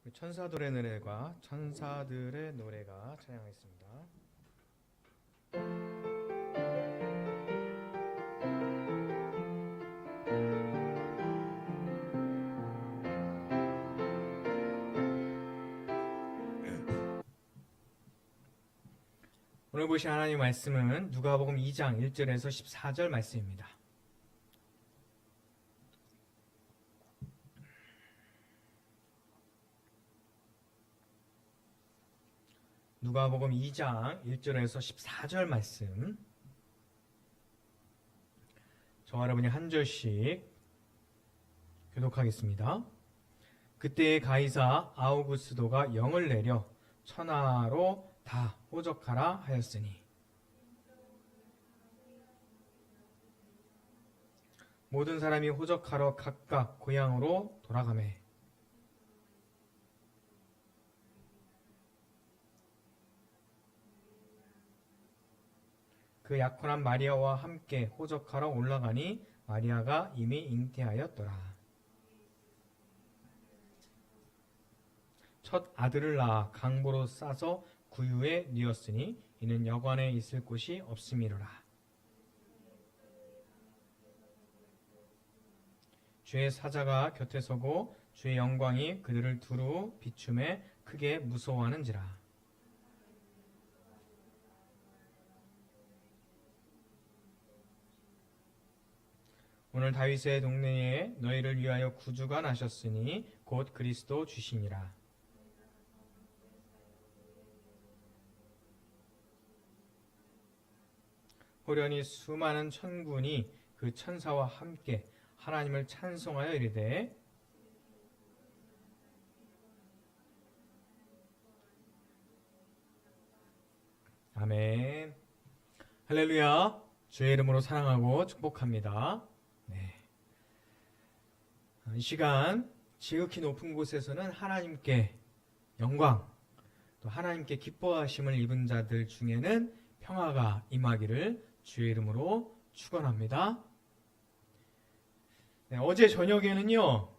그 천사들의 노래가 찬양하겠습니다. 오늘 보신 하나님 말씀은 누가복음 2장 1절에서 14절 말씀입니다. 누가복음 2장 1절에서 14절 말씀, 저와 여러분이 한 절씩 교독하겠습니다. 그때의 가이사 아우구스도가 영을 내려 천하로 다 호적하라 하였으니 모든 사람이 호적하러 각각 고향으로 돌아가매 그 약혼한 마리아와 함께 호적하러 올라가니 마리아가 이미 잉태하였더라. 첫 아들을 낳아 강보로 싸서 구유에 뉘었으니 이는 여관에 있을 곳이 없음이로라. 주의 사자가 곁에 서고 주의 영광이 그들을 두루 비춤에 크게 무서워하는지라. 오늘 다윗의 동네에 너희를 위하여 구주가 나셨으니 곧 그리스도 주시니라. 호련히 수많은 천군이 그 천사와 함께 하나님을 찬송하여 이르되 아멘. 할렐루야. 주의 이름으로 사랑하고 축복합니다. 이 시간 지극히 높은 곳에서는 하나님께 영광, 또 하나님께 기뻐하심을 입은 자들 중에는 평화가 임하기를 주의 이름으로 축원합니다. 어제 저녁에는요,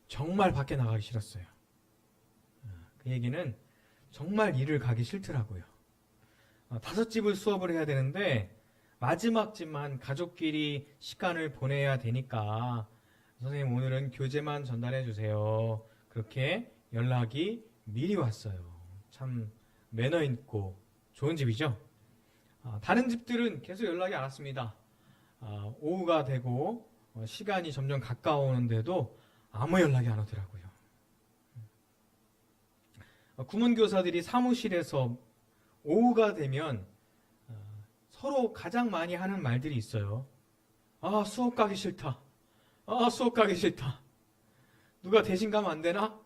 정말 밖에 나가기 싫었어요. 그 얘기는 정말 일을 가기 싫더라고요. 5집을 수업을 해야 되는데 마지막 집만 가족끼리 시간을 보내야 되니까 선생님 오늘은 교재만 전달해 주세요. 그렇게 연락이 미리 왔어요. 참 매너 있고 좋은 집이죠. 다른 집들은 계속 연락이 안 왔습니다. 오후가 되고 시간이 점점 가까워오는데도 아무 연락이 안 오더라고요. 구문교사들이 사무실에서 오후가 되면 서로 가장 많이 하는 말들이 있어요. 수업 가기 싫다. 수업 가기 싫다. 누가 대신 가면 안 되나?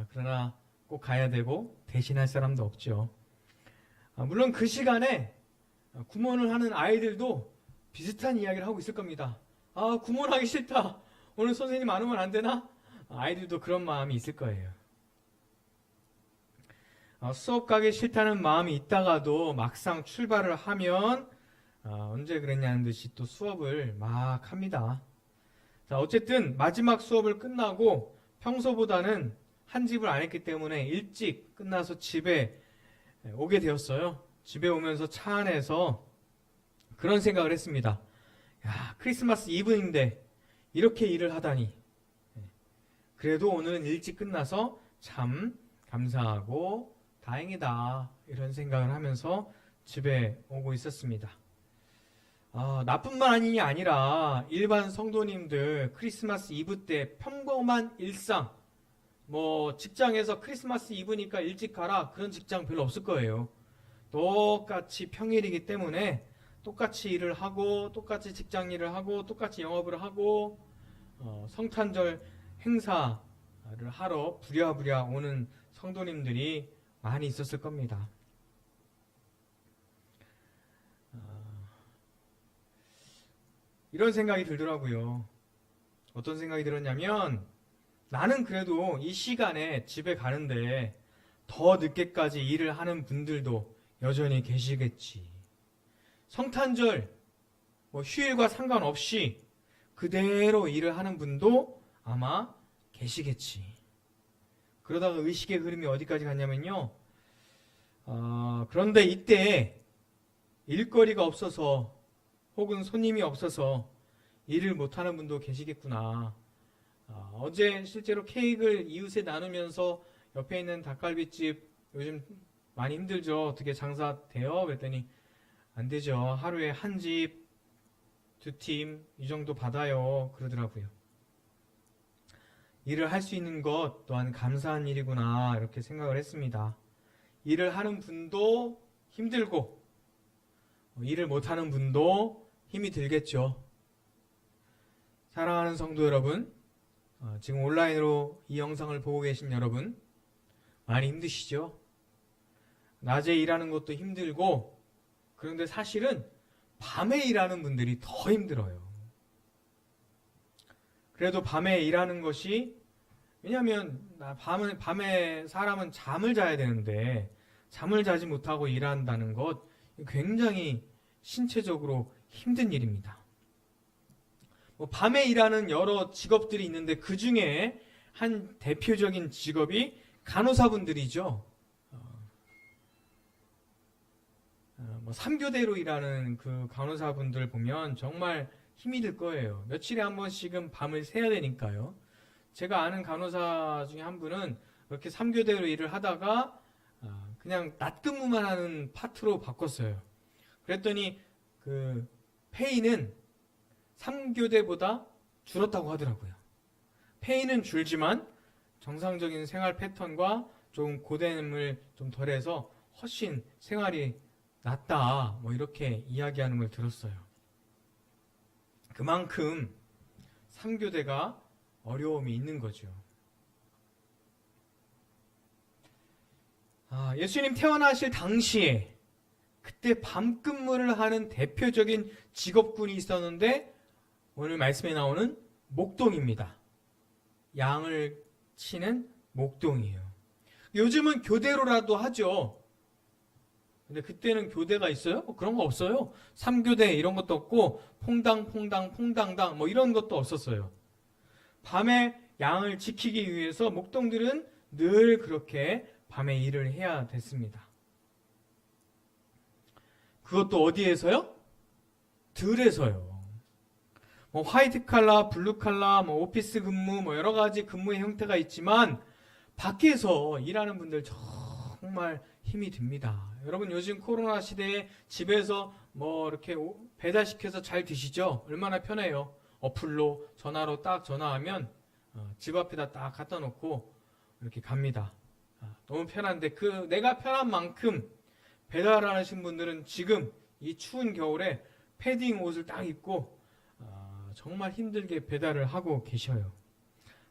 그러나 꼭 가야 되고 대신할 사람도 없죠. 물론 그 시간에 구몬을 하는 아이들도 비슷한 이야기를 하고 있을 겁니다. 구몬하기 싫다. 오늘 선생님 안 오면 안 되나? 아이들도 그런 마음이 있을 거예요. 수업 가기 싫다는 마음이 있다가도 막상 출발을 하면 언제 그랬냐는 듯이 또 수업을 막 합니다. 자, 어쨌든 마지막 수업을 끝나고 평소보다는 한 집을 안 했기 때문에 일찍 끝나서 집에 오게 되었어요. 집에 오면서 차 안에서 그런 생각을 했습니다. 크리스마스 이브인데 이렇게 일을 하다니. 그래도 오늘은 일찍 끝나서 참 감사하고 다행이다, 이런 생각을 하면서 집에 오고 있었습니다. 나뿐만 아니라 일반 성도님들 크리스마스 이브 때 평범한 일상, 직장에서 크리스마스 이브니까 일찍 가라, 그런 직장 별로 없을 거예요. 똑같이 평일이기 때문에 똑같이 일을 하고 똑같이 직장 일을 하고 똑같이 영업을 하고 성탄절 행사를 하러 부랴부랴 오는 성도님들이 많이 있었을 겁니다. 이런 생각이 들더라고요. 어떤 생각이 들었냐면 나는 그래도 이 시간에 집에 가는데 더 늦게까지 일을 하는 분들도 여전히 계시겠지. 성탄절 휴일과 상관없이 그대로 일을 하는 분도 아마 계시겠지. 그러다가 의식의 흐름이 어디까지 갔냐면요. 그런데 이때 일거리가 없어서 혹은 손님이 없어서 일을 못하는 분도 계시겠구나. 어제 실제로 케이크를 이웃에 나누면서 옆에 있는 닭갈비집 요즘 많이 힘들죠. 어떻게 장사 돼요? 그랬더니 안 되죠. 하루에 한 집, 두 팀 이 정도 받아요. 그러더라고요. 일을 할 수 있는 것 또한 감사한 일이구나 이렇게 생각을 했습니다. 일을 하는 분도 힘들고 일을 못하는 분도 힘이 들겠죠. 사랑하는 성도 여러분, 지금 온라인으로 이 영상을 보고 계신 여러분 많이 힘드시죠? 낮에 일하는 것도 힘들고 그런데 사실은 밤에 일하는 분들이 더 힘들어요. 그래도 밤에 일하는 것이 왜냐하면 밤에 사람은 잠을 자야 되는데 잠을 자지 못하고 일한다는 것 굉장히 신체적으로 힘든 일입니다. 밤에 일하는 여러 직업들이 있는데 그 중에 한 대표적인 직업이 간호사분들이죠. 3교대로 일하는 그 간호사분들 보면 정말 힘이 들 거예요. 며칠에 한 번씩은 밤을 새야 되니까요. 제가 아는 간호사 중에 한 분은 그렇게 3교대로 일을 하다가 그냥 낮 근무만 하는 파트로 바꿨어요. 그랬더니 그 페이는 3교대보다 줄었다고 하더라고요. 페이는 줄지만 정상적인 생활 패턴과 좀 고됨을 좀 덜해서 훨씬 생활이 낫다 뭐 이렇게 이야기하는 걸 들었어요. 그만큼 3교대가 어려움이 있는 거죠. 예수님 태어나실 당시에 그때 밤 근무를 하는 대표적인 직업군이 있었는데 오늘 말씀에 나오는 목동입니다. 양을 치는 목동이에요. 요즘은 교대로라도 하죠. 근데 그때는 교대가 있어요? 그런 거 없어요. 3교대 이런 것도 없고 퐁당퐁당 뭐 이런 것도 없었어요. 밤에 양을 지키기 위해서 목동들은 늘 그렇게 밤에 일을 해야 됐습니다. 그것도 어디에서요? 들에서요. 뭐 화이트 칼라, 블루 칼라, 뭐 오피스 근무, 뭐 여러 가지 근무의 형태가 있지만 밖에서 일하는 분들 정말 힘이 듭니다. 여러분 요즘 코로나 시대에 집에서 뭐 이렇게 배달시켜서 잘 드시죠? 얼마나 편해요. 어플로 전화로 딱 전화하면 집 앞에다 딱 갖다 놓고 이렇게 갑니다. 너무 편한데 그 내가 편한 만큼 배달하시는 분들은 지금 이 추운 겨울에 패딩 옷을 딱 입고 정말 힘들게 배달을 하고 계셔요.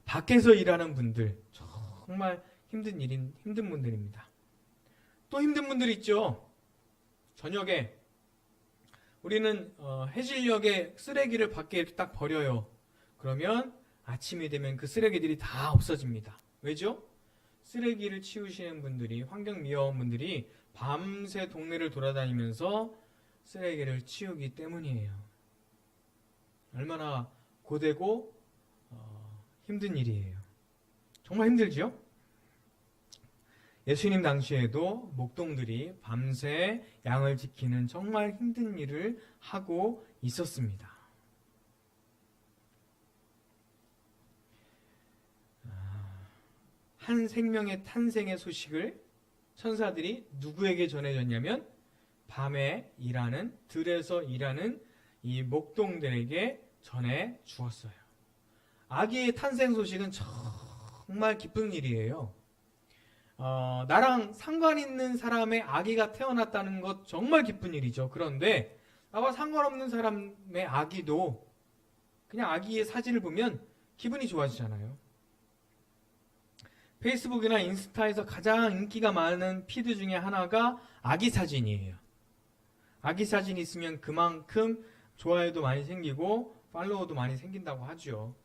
밖에서 일하는 분들 정말 힘든 분들입니다. 또 힘든 분들 있죠. 저녁에 우리는 해질녘에 쓰레기를 밖에 이렇게 딱 버려요. 그러면 아침이 되면 그 쓰레기들이 다 없어집니다. 왜죠? 쓰레기를 치우시는 분들이 환경미화원분들이 밤새 동네를 돌아다니면서 쓰레기를 치우기 때문이에요. 얼마나 고되고 힘든 일이에요. 정말 힘들죠? 예수님 당시에도 목동들이 밤새 양을 지키는 정말 힘든 일을 하고 있었습니다. 한 생명의 탄생의 소식을 천사들이 누구에게 전해졌냐면 밤에 일하는 들에서 일하는 이 목동들에게 전해 주었어요. 아기의 탄생 소식은 정말 기쁜 일이에요. 나랑 상관 있는 사람의 아기가 태어났다는 것 정말 기쁜 일이죠. 그런데 나와 상관없는 사람의 아기도 그냥 아기의 사진을 보면 기분이 좋아지잖아요. 페이스북이나 인스타에서 가장 인기가 많은 피드 중에 하나가 아기 사진이에요. 아기 사진이 있으면 그만큼 좋아요도 많이 생기고 팔로워도 많이 생긴다고 하죠.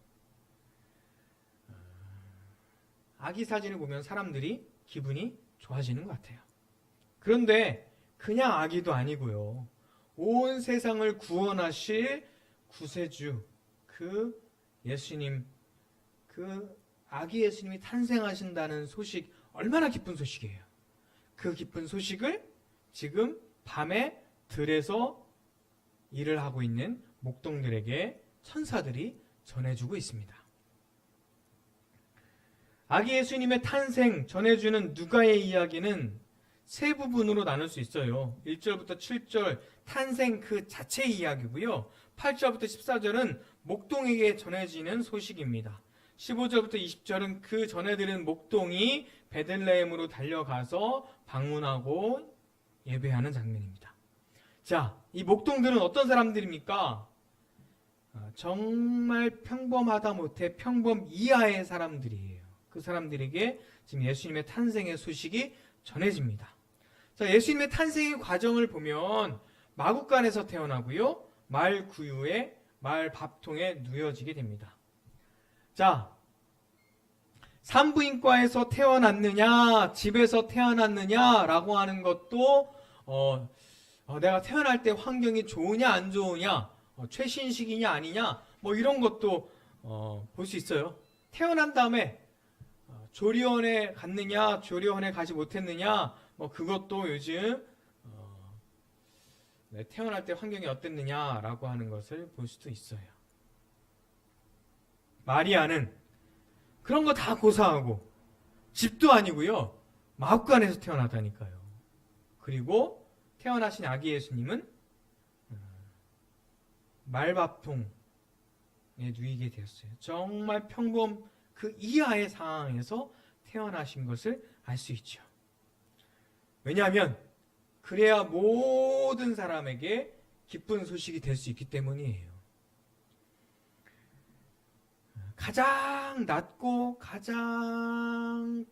아기 사진을 보면 사람들이 기분이 좋아지는 것 같아요. 그런데 그냥 아기도 아니고요. 온 세상을 구원하실 구세주, 그 예수님, 그 아기 예수님이 탄생하신다는 소식, 얼마나 기쁜 소식이에요. 그 기쁜 소식을 지금 밤에 들에서 일을 하고 있는 목동들에게 천사들이 전해주고 있습니다. 아기 예수님의 탄생 전해주는 누가의 이야기는 세 부분으로 나눌 수 있어요. 1절부터 7절 탄생 그 자체의 이야기고요. 8절부터 14절은 목동에게 전해지는 소식입니다. 15절부터 20절은 그 전해 들은 목동이 베들레헴으로 달려가서 방문하고 예배하는 장면입니다. 자, 이 목동들은 어떤 사람들입니까? 정말 평범하다 못해 평범 이하의 사람들이에요. 그 사람들에게 지금 예수님의 탄생의 소식이 전해집니다. 자, 예수님의 탄생의 과정을 보면 마구간에서 태어나고요. 말 구유에 말 밥통에 누워지게 됩니다. 자, 산부인과에서 태어났느냐, 집에서 태어났느냐라고 하는 것도 내가 태어날 때 환경이 좋으냐 안 좋으냐, 최신식이냐 아니냐, 뭐 이런 것도 볼 수 있어요. 태어난 다음에 조리원에 갔느냐, 조리원에 가지 못했느냐, 뭐 그것도 요즘 태어날 때 환경이 어땠느냐라고 하는 것을 볼 수도 있어요. 마리아는 그런 거 다 고사하고 집도 아니고요. 마구간에서 태어나다니까요. 그리고 태어나신 아기 예수님은 말밥통에 누이게 되었어요. 정말 평범 그 이하의 상황에서 태어나신 것을 알 수 있죠. 왜냐하면 그래야 모든 사람에게 기쁜 소식이 될 수 있기 때문이에요. 가장 낮고 가장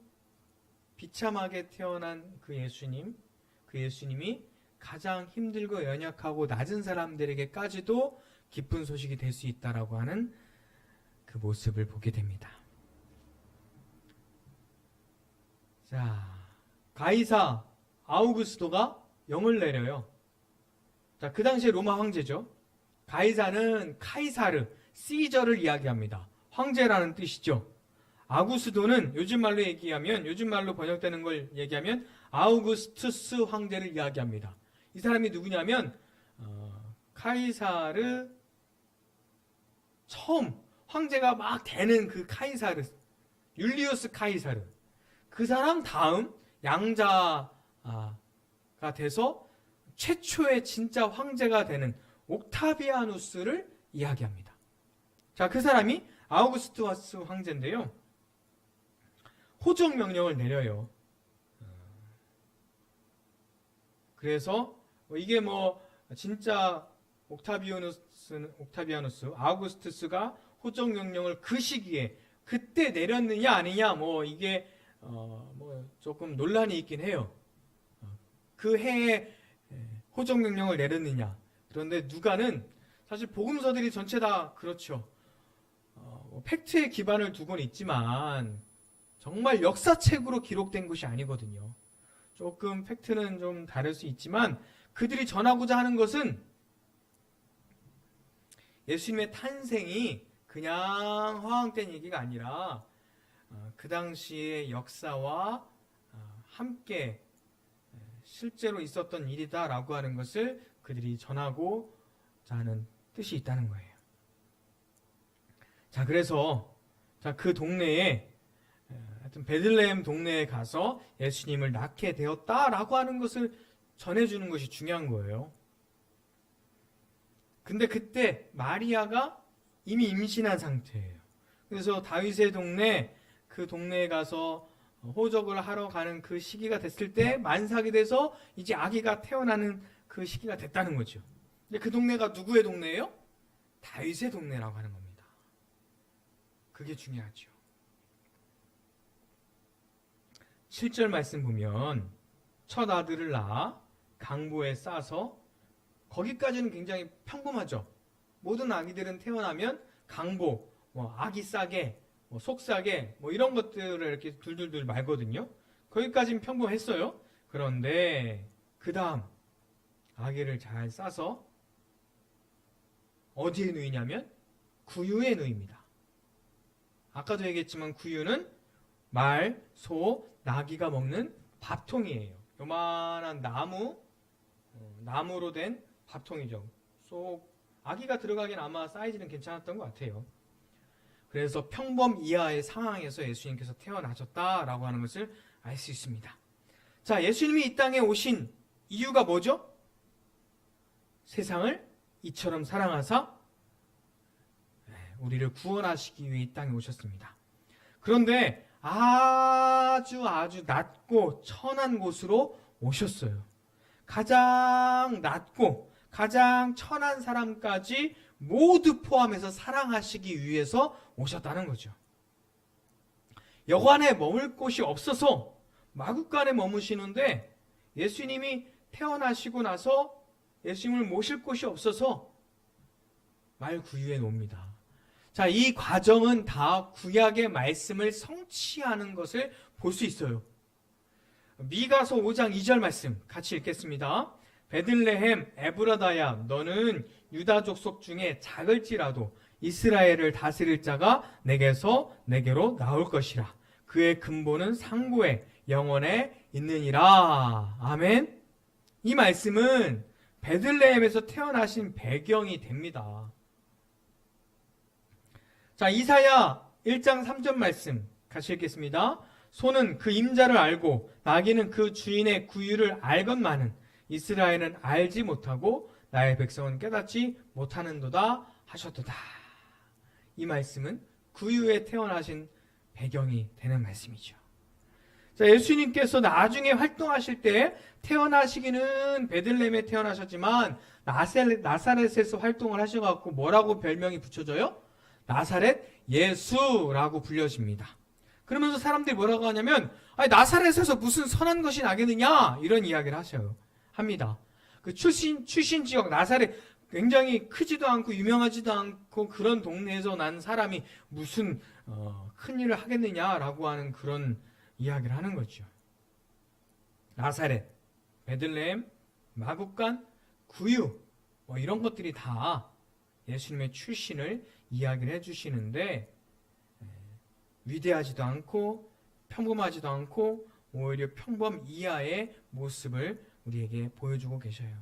비참하게 태어난 그 예수님이 가장 힘들고 연약하고 낮은 사람들에게까지도 기쁜 소식이 될 수 있다라고 하는 그 모습을 보게 됩니다. 자, 가이사 아우구스토가 영을 내려요. 자, 그 당시에 로마 황제죠. 가이사는 카이사르, 시저를 이야기합니다. 황제라는 뜻이죠. 아구스도는 요즘 말로 번역되는 걸 얘기하면 아우구스투스 황제를 이야기합니다. 이 사람이 누구냐면 카이사르 처음 황제가 막 되는 그 카이사르, 율리우스 카이사르, 그 사람 다음 양자가 돼서 최초의 진짜 황제가 되는 옥타비아누스를 이야기합니다. 자, 그 사람이 아우구스투스 황제인데요. 호적 명령을 내려요. 그래서 이게 진짜 옥타비아누스, 아우구스투스가 호적 명령을 그 시기에 그때 내렸느냐 아니냐 이게 조금 논란이 있긴 해요. 그 해에 호적 명령을 내렸느냐. 그런데 누가는 사실 복음서들이 전체 다 그렇죠. 팩트에 기반을 두고는 있지만 정말 역사책으로 기록된 것이 아니거든요. 조금 팩트는 좀 다를 수 있지만 그들이 전하고자 하는 것은 예수님의 탄생이 그냥 허황된 얘기가 아니라 그 당시의 역사와 함께 실제로 있었던 일이다라고 하는 것을 그들이 전하고자 하는 뜻이 있다는 거예요. 자, 그래서 그 동네에 하여튼 베들레헴 동네에 가서 예수님을 낳게 되었다라고 하는 것을 전해주는 것이 중요한 거예요. 근데 그때 마리아가 이미 임신한 상태예요. 그래서 다윗의 동네, 그 동네에 가서 호적을 하러 가는 그 시기가 됐을 때 만삭이 돼서 이제 아기가 태어나는 그 시기가 됐다는 거죠. 근데 그 동네가 누구의 동네예요? 다윗의 동네라고 하는 겁니다. 그게 중요하죠. 7절 말씀 보면 첫 아들을 낳아 강보에 싸서, 거기까지는 굉장히 평범하죠. 모든 아기들은 태어나면 강보, 아기 싸게, 속싸게 이런 것들을 이렇게 둘둘둘 말거든요. 거기까지는 평범했어요. 그런데 그 다음 아기를 잘 싸서 어디에 누이냐면 구유에 누입니다. 아까도 얘기했지만 구유는 말, 소, 나귀가 먹는 밥통이에요. 요만한 나무로 된 밥통이죠. 아기가 들어가긴 아마 사이즈는 괜찮았던 것 같아요. 그래서 평범 이하의 상황에서 예수님께서 태어나셨다라고 하는 것을 알 수 있습니다. 자, 예수님이 이 땅에 오신 이유가 뭐죠? 세상을 이처럼 사랑하사 우리를 구원하시기 위해 이 땅에 오셨습니다. 그런데 아주 낮고 천한 곳으로 오셨어요. 가장 낮고 가장 천한 사람까지 모두 포함해서 사랑하시기 위해서 오셨다는 거죠. 여관에 머물 곳이 없어서 마구간에 머무시는데 예수님이 태어나시고 나서 예수님을 모실 곳이 없어서 말구유에 놉니다. 자, 이 과정은 다 구약의 말씀을 성취하는 것을 볼 수 있어요. 미가서 5장 2절 말씀 같이 읽겠습니다. 베들레헴 에브라다야, 너는 유다 족속 중에 작을지라도 이스라엘을 다스릴 자가 내게로 나올 것이라. 그의 근본은 상고에 영원에 있느니라. 아멘. 이 말씀은 베들레헴에서 태어나신 배경이 됩니다. 자, 이사야 1장 3절 말씀 같이 읽겠습니다. 소는 그 임자를 알고 나귀는 그 주인의 구유를 알건만은 이스라엘은 알지 못하고 나의 백성은 깨닫지 못하는도다 하셨도다. 이 말씀은 구유에 태어나신 배경이 되는 말씀이죠. 자, 예수님께서 나중에 활동하실 때 태어나시기는 베들레헴에 태어나셨지만 나사렛에서 활동을 하셔갖고 뭐라고 별명이 붙여져요? 나사렛 예수라고 불려집니다. 그러면서 사람들이 뭐라고 하냐면 나사렛에서 무슨 선한 것이 나겠느냐 이런 이야기를 합니다. 그 출신 지역 나사렛 굉장히 크지도 않고 유명하지도 않고 그런 동네에서 난 사람이 무슨 큰 일을 하겠느냐라고 하는 그런 이야기를 하는 거죠. 나사렛, 베들레헴, 마구간, 구유 이런 것들이 다 예수님의 출신을 이야기를 해주시는데 위대하지도 않고 평범하지도 않고 오히려 평범 이하의 모습을 우리에게 보여주고 계셔요.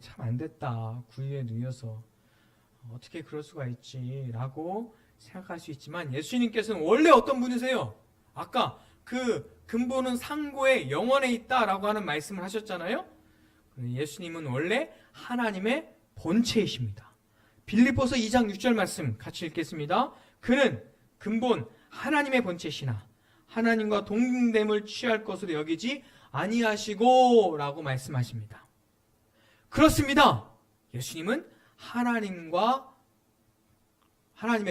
참 안됐다. 구유에 누여서 어떻게 그럴 수가 있지 라고 생각할 수 있지만 예수님께서는 원래 어떤 분이세요? 아까 그 근본은 상고에 영원에 있다라고 하는 말씀을 하셨잖아요. 예수님은 원래 하나님의 본체이십니다. 빌립보서 2장 6절 말씀 같이 읽겠습니다. 그는 근본 하나님의 본체시나 하나님과 동등됨을 취할 것으로 여기지 아니하시고 라고 말씀하십니다. 그렇습니다. 예수님은 하나님의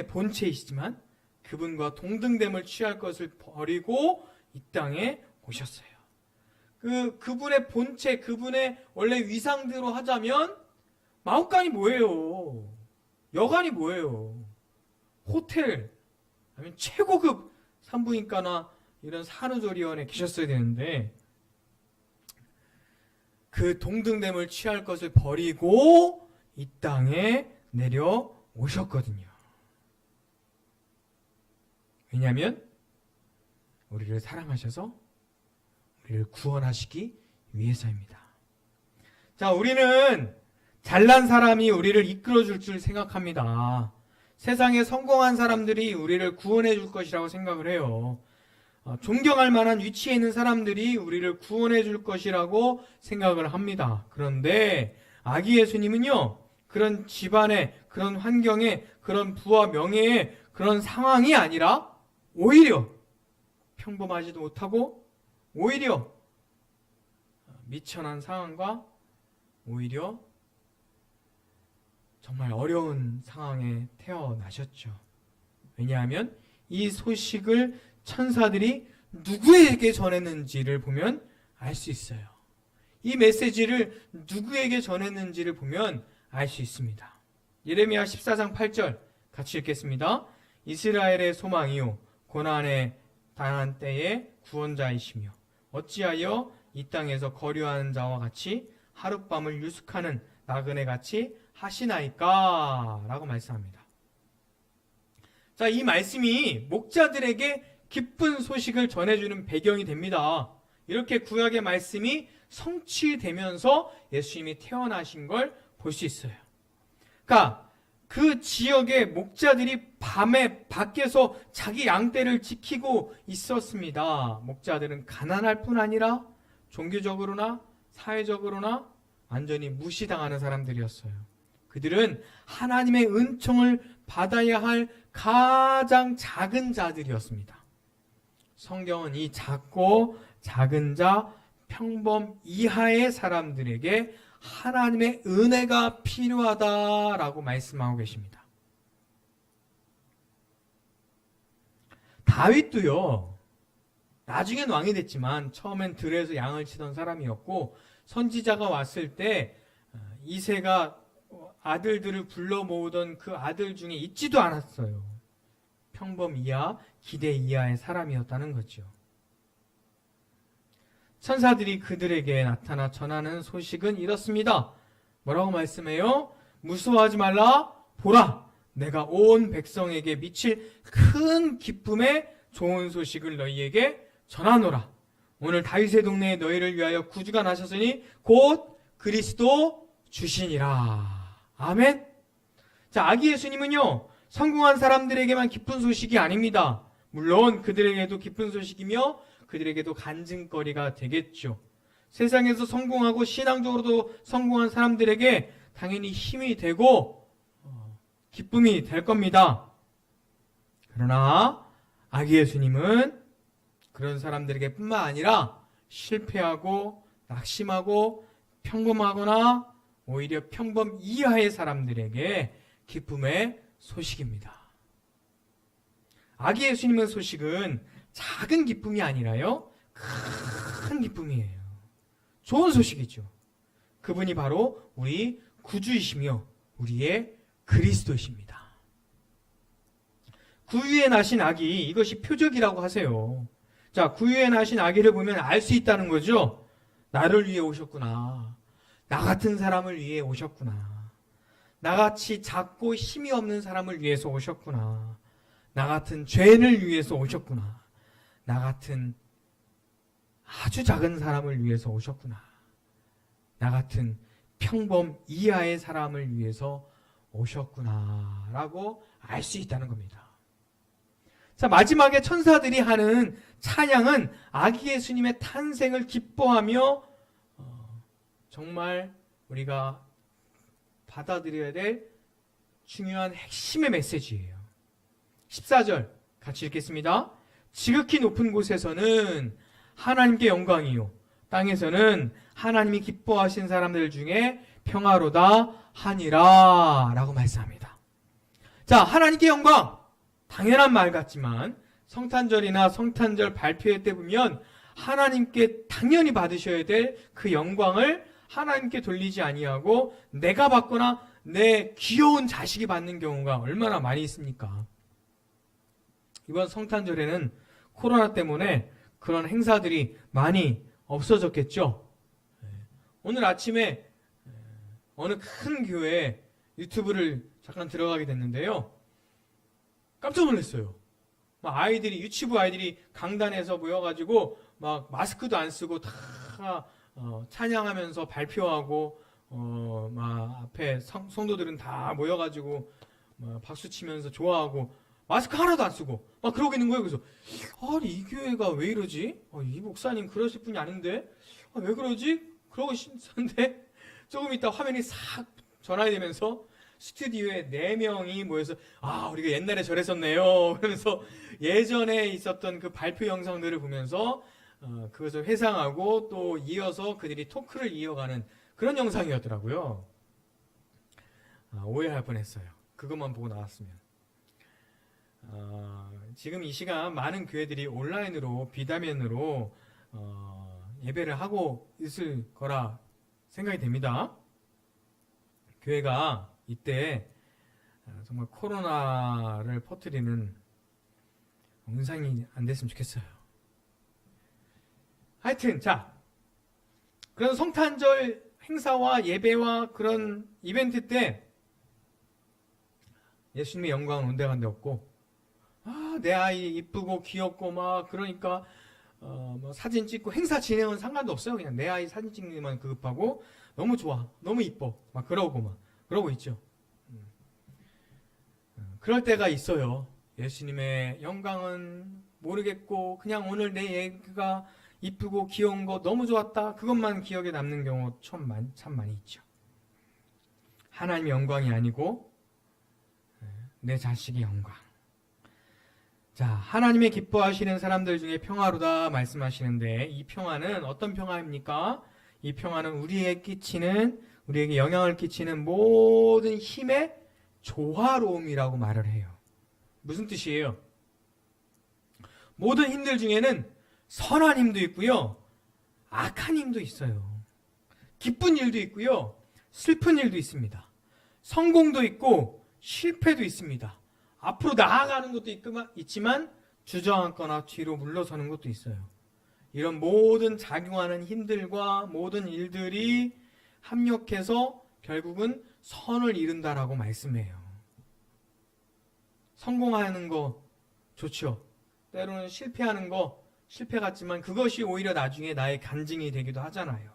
본체이시지만 그분과 동등됨을 취할 것을 버리고 이 땅에 오셨어요. 그분의 본체, 그분의 원래 위상대로 하자면 마구간이 뭐예요? 여관이 뭐예요? 호텔, 아니면 최고급 산부인과나 이런 산후조리원에 계셨어야 되는데 그 동등됨을 취할 것을 버리고 이 땅에 내려오셨거든요. 왜냐하면 우리를 사랑하셔서 우리를 구원하시기 위해서입니다. 자, 우리는 잘난 사람이 우리를 이끌어줄 줄 생각합니다. 세상에 성공한 사람들이 우리를 구원해 줄 것이라고 생각을 해요. 존경할 만한 위치에 있는 사람들이 우리를 구원해 줄 것이라고 생각을 합니다. 그런데 아기 예수님은요, 그런 집안의, 그런 환경의, 그런 부와 명예의 그런 상황이 아니라 오히려 평범하지도 못하고 오히려 미천한 상황과 오히려 정말 어려운 상황에 태어나셨죠. 왜냐하면 이 소식을 천사들이 누구에게 전했는지를 보면 알 수 있어요. 이 메시지를 누구에게 전했는지를 보면 알 수 있습니다. 예레미야 14장 8절 같이 읽겠습니다. 이스라엘의 소망이요 고난에 당한 때의 구원자이시며 어찌하여 이 땅에서 거류하는 자와 같이 하룻밤을 유숙하는 나그네같이 하시나이까? 라고 말씀합니다. 자, 이 말씀이 목자들에게 기쁜 소식을 전해주는 배경이 됩니다. 이렇게 구약의 말씀이 성취되면서 예수님이 태어나신 걸 볼 수 있어요. 그러니까 그 지역의 목자들이 밤에 밖에서 자기 양떼를 지키고 있었습니다. 목자들은 가난할 뿐 아니라 종교적으로나 사회적으로나 완전히 무시당하는 사람들이었어요. 그들은 하나님의 은총을 받아야 할 가장 작은 자들이었습니다. 성경은 이 작고 작은 자, 평범 이하의 사람들에게 하나님의 은혜가 필요하다라고 말씀하고 계십니다. 다윗도요, 나중엔 왕이 됐지만 처음엔 들에서 양을 치던 사람이었고, 선지자가 왔을 때 이새가 아들들을 불러 모으던 그 아들 중에 있지도 않았어요. 평범 이하, 기대 이하의 사람이었다는 거죠. 천사들이 그들에게 나타나 전하는 소식은 이렇습니다. 뭐라고 말씀해요? 무서워하지 말라. 보라, 내가 온 백성에게 미칠 큰 기쁨의 좋은 소식을 너희에게 전하노라. 오늘 다윗의 동네에 너희를 위하여 구주가 나셨으니 곧 그리스도 주시니라. 아멘. 자, 아기 예수님은요, 성공한 사람들에게만 기쁜 소식이 아닙니다. 물론 그들에게도 기쁜 소식이며 그들에게도 간증거리가 되겠죠. 세상에서 성공하고 신앙적으로도 성공한 사람들에게 당연히 힘이 되고 기쁨이 될 겁니다. 그러나 아기 예수님은 그런 사람들에게 뿐만 아니라 실패하고 낙심하고 평범하거나 오히려 평범 이하의 사람들에게 기쁨의 소식입니다. 아기 예수님의 소식은 작은 기쁨이 아니라요, 큰 기쁨이에요. 좋은 소식이죠. 그분이 바로 우리 구주이시며 우리의 그리스도이십니다. 구유에 나신 아기, 이것이 표적이라고 하세요. 자, 구유에 나신 아기를 보면 알 수 있다는 거죠. 나를 위해 오셨구나. 나 같은 사람을 위해 오셨구나. 나같이 작고 힘이 없는 사람을 위해서 오셨구나. 나 같은 죄인을 위해서 오셨구나. 나 같은 아주 작은 사람을 위해서 오셨구나. 나 같은 평범 이하의 사람을 위해서 오셨구나 라고 알 수 있다는 겁니다. 자, 마지막에 천사들이 하는 찬양은 아기 예수님의 탄생을 기뻐하며 정말 우리가 받아들여야 될 중요한 핵심의 메시지예요. 14절 같이 읽겠습니다. 지극히 높은 곳에서는 하나님께 영광이요, 땅에서는 하나님이 기뻐하신 사람들 중에 평화로다 하니라 라고 말씀합니다. 자, 하나님께 영광, 당연한 말 같지만 성탄절이나 성탄절 발표회 때 보면 하나님께 당연히 받으셔야 될 그 영광을 하나님께 돌리지 아니하고 내가 받거나 내 귀여운 자식이 받는 경우가 얼마나 많이 있습니까? 이번 성탄절에는 코로나 때문에 그런 행사들이 많이 없어졌겠죠. 오늘 아침에 어느 큰 교회 유튜브를 잠깐 들어가게 됐는데요, 깜짝 놀랐어요. 막 아이들이, 유치부 아이들이 강단에서 모여가지고 막 마스크도 안 쓰고 다 찬양하면서 발표하고 막 앞에 성도들은 다 모여가지고 막 박수 치면서 좋아하고 마스크 하나도 안 쓰고 막 그러고 있는 거예요. 그래서 아니, 이 교회가 왜 이러지? 이 목사님 그러실 분이 아닌데 왜 그러지? 그러고 있었는데 조금 있다 화면이 싹 전환이 되면서 스튜디오에 4명이 모여서 우리가 옛날에 저랬었네요 그러면서 예전에 있었던 그 발표 영상들을 보면서 그것을 회상하고 또 이어서 그들이 토크를 이어가는 그런 영상이었더라고요. 오해할 뻔했어요. 그것만 보고 나왔으면. 지금 이 시간 많은 교회들이 온라인으로 비대면으로 예배를 하고 있을 거라 생각이 됩니다. 교회가 이때 정말 코로나를 퍼뜨리는 은상이 안 됐으면 좋겠어요. 하여튼 자, 그런 성탄절 행사와 예배와 그런 이벤트 때 예수님의 영광은 온데간데 없고 내 아이 이쁘고 귀엽고 막 그러니까 뭐 사진 찍고 행사 진행은 상관도 없어요. 그냥 내 아이 사진 찍는 것만 급하고 너무 좋아, 너무 이뻐, 막 그러고 있죠. 그럴 때가 있어요. 예수님의 영광은 모르겠고 그냥 오늘 내 애가 이쁘고 귀여운 거 너무 좋았다, 그것만 기억에 남는 경우 참 많이 있죠. 하나님의 영광이 아니고 내 자식의 영광. 자, 하나님의 기뻐하시는 사람들 중에 평화로다 말씀하시는데, 이 평화는 어떤 평화입니까? 이 평화는 우리에게 영향을 끼치는 모든 힘의 조화로움이라고 말을 해요. 무슨 뜻이에요? 모든 힘들 중에는 선한 힘도 있고요, 악한 힘도 있어요. 기쁜 일도 있고요, 슬픈 일도 있습니다. 성공도 있고 실패도 있습니다. 앞으로 나아가는 것도 있지만 주저앉거나 뒤로 물러서는 것도 있어요. 이런 모든 작용하는 힘들과 모든 일들이 합력해서 결국은 선을 이룬다라고 말씀해요. 성공하는 거 좋죠. 때로는 실패하는 거 실패 같지만 그것이 오히려 나중에 나의 간증이 되기도 하잖아요.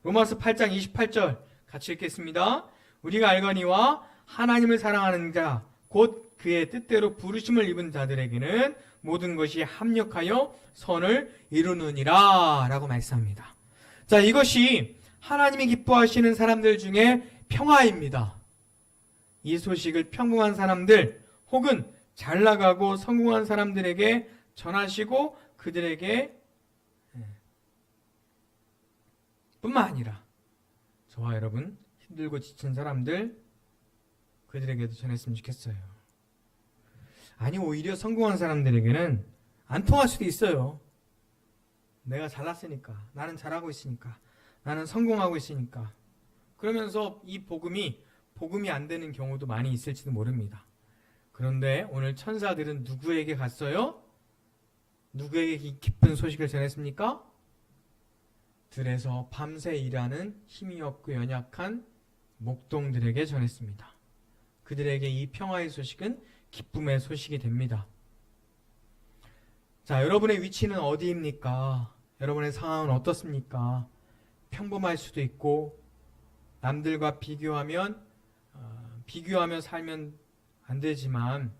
로마서 8장 28절 같이 읽겠습니다. 우리가 알거니와 하나님을 사랑하는 자 곧 그의 뜻대로 부르심을 입은 자들에게는 모든 것이 합력하여 선을 이루느니라 라고 말씀합니다. 자, 이것이 하나님이 기뻐하시는 사람들 중에 평화입니다. 이 소식을 평범한 사람들 혹은 잘 나가고 성공한 사람들에게 전하시고 그들에게 뿐만 아니라 저와 여러분 힘들고 지친 사람들 그들에게도 전했으면 좋겠어요. 아니, 오히려 성공한 사람들에게는 안 통할 수도 있어요. 내가 잘났으니까, 나는 잘하고 있으니까, 나는 성공하고 있으니까. 그러면서 이 복음이 안 되는 경우도 많이 있을지도 모릅니다. 그런데 오늘 천사들은 누구에게 갔어요? 누구에게 기쁜 소식을 전했습니까? 들에서 밤새 일하는 힘이 없고 연약한 목동들에게 전했습니다. 그들에게 이 평화의 소식은 기쁨의 소식이 됩니다. 자, 여러분의 위치는 어디입니까? 여러분의 상황은 어떻습니까? 평범할 수도 있고 남들과 비교하며 살면 안 되지만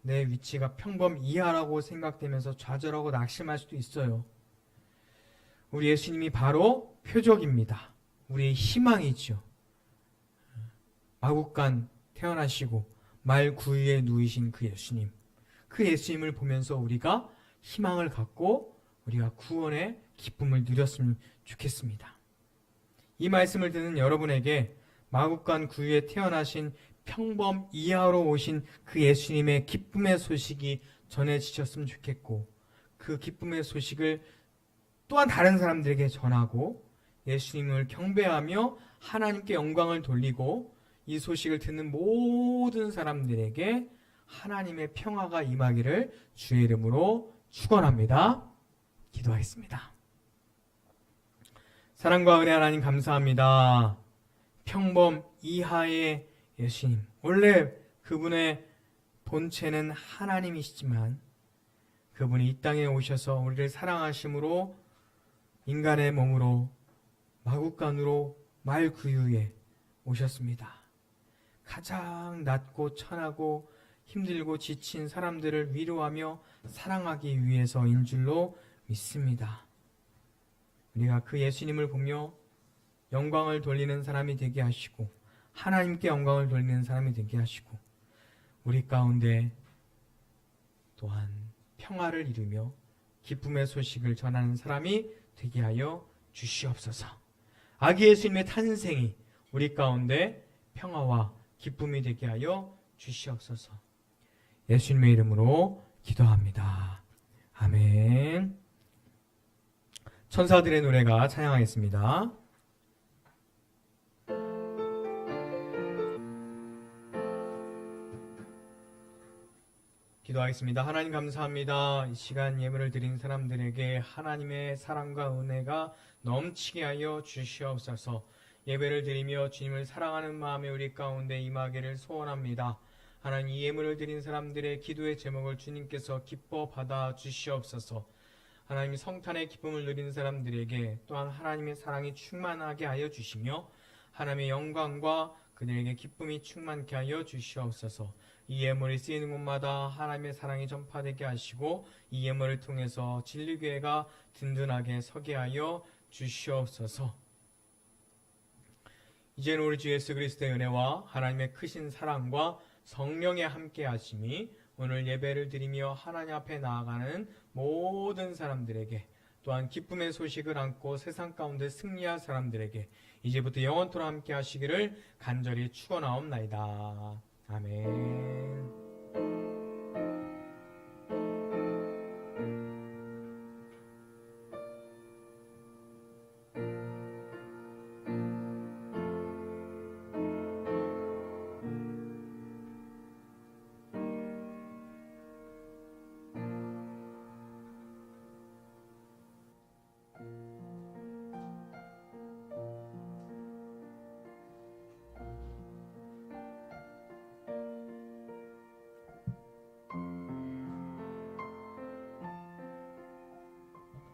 내 위치가 평범 이하라고 생각되면서 좌절하고 낙심할 수도 있어요. 우리 예수님이 바로 표적입니다. 우리의 희망이죠. 마국간 태어나시고 말 구유에 누이신 그 예수님, 그 예수님을 보면서 우리가 희망을 갖고 우리가 구원의 기쁨을 누렸으면 좋겠습니다. 이 말씀을 듣는 여러분에게 마국간 구유에 태어나신 평범 이하로 오신 그 예수님의 기쁨의 소식이 전해지셨으면 좋겠고, 그 기쁨의 소식을 또한 다른 사람들에게 전하고 예수님을 경배하며 하나님께 영광을 돌리고 이 소식을 듣는 모든 사람들에게 하나님의 평화가 임하기를 주의 이름으로 축원합니다. 기도하겠습니다. 사랑과 은혜 하나님 감사합니다. 평범 이하의 예수님, 원래 그분의 본체는 하나님이시지만 그분이 이 땅에 오셔서 우리를 사랑하심으로 인간의 몸으로 마국간으로 말구유에 오셨습니다. 가장 낮고 천하고 힘들고 지친 사람들을 위로하며 사랑하기 위해서인 줄로 믿습니다. 우리가 그 예수님을 보며 영광을 돌리는 사람이 되게 하시고 하나님께 영광을 돌리는 사람이 되게 하시고 우리 가운데 또한 평화를 이루며 기쁨의 소식을 전하는 사람이 되게 하여 주시옵소서. 아기 예수님의 탄생이 우리 가운데 평화와 기쁨이 되게 하여 주시옵소서. 예수님의 이름으로 기도합니다. 아멘. 천사들의 노래가 찬양하겠습니다. 기도하겠습니다. 하나님 감사합니다. 이 시간 예물을 드린 사람들에게 하나님의 사랑과 은혜가 넘치게 하여 주시옵소서. 예배를 드리며 주님을 사랑하는 마음에 우리 가운데 임하기를 소원합니다. 하나님 이 예물을 드린 사람들의 기도의 제목을 주님께서 기뻐 받아 주시옵소서. 하나님이 성탄의 기쁨을 누리는 사람들에게 또한 하나님의 사랑이 충만하게 하여 주시며 하나님의 영광과 그들에게 기쁨이 충만케 하여 주시옵소서. 이 예물이 쓰이는 곳마다 하나님의 사랑이 전파되게 하시고 이 예물을 통해서 진리교회가 든든하게 서게 하여 주시옵소서. 이제는 우리 주 예수 그리스도의 은혜와 하나님의 크신 사랑과 성령의 함께 하심이 오늘 예배를 드리며 하나님 앞에 나아가는 모든 사람들에게 또한 기쁨의 소식을 안고 세상 가운데 승리할 사람들에게 이제부터 영원토록 함께 하시기를 간절히 축원하옵나이다. 아멘.